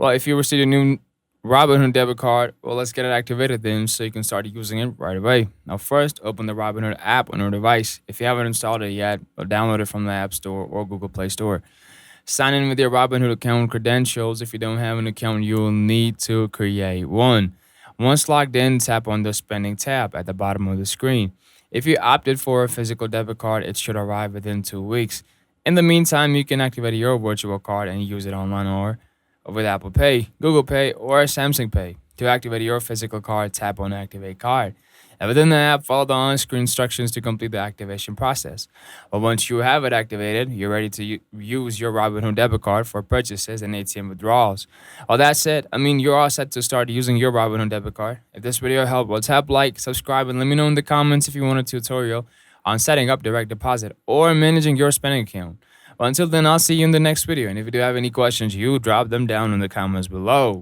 Well, if you receive a new Robinhood debit card, well, let's get it activated then so you can start using it right away. Now, first, open the Robinhood app on your device. If you haven't installed it yet, well, download it from the App Store or Google Play Store. Sign in with your Robinhood account credentials. If you don't have an account, you will need to create one. Once logged in, tap on the Spending tab at the bottom of the screen. If you opted for a physical debit card, it should arrive within 2 weeks. In the meantime, you can activate your virtual card and use it online or with Apple Pay, Google Pay, or Samsung Pay. To activate your physical card, tap on Activate Card. And within the app, follow the on-screen instructions to complete the activation process. But once you have it activated, you're ready to use your Robinhood debit card for purchases and ATM withdrawals. All that said, you're all set to start using your Robinhood debit card. If this video helped, well, tap like, subscribe, and let me know in the comments if you want a tutorial on setting up direct deposit or managing your spending account. Well, until then, I'll see you in the next video. And if you do have any questions, you drop them down in the comments below.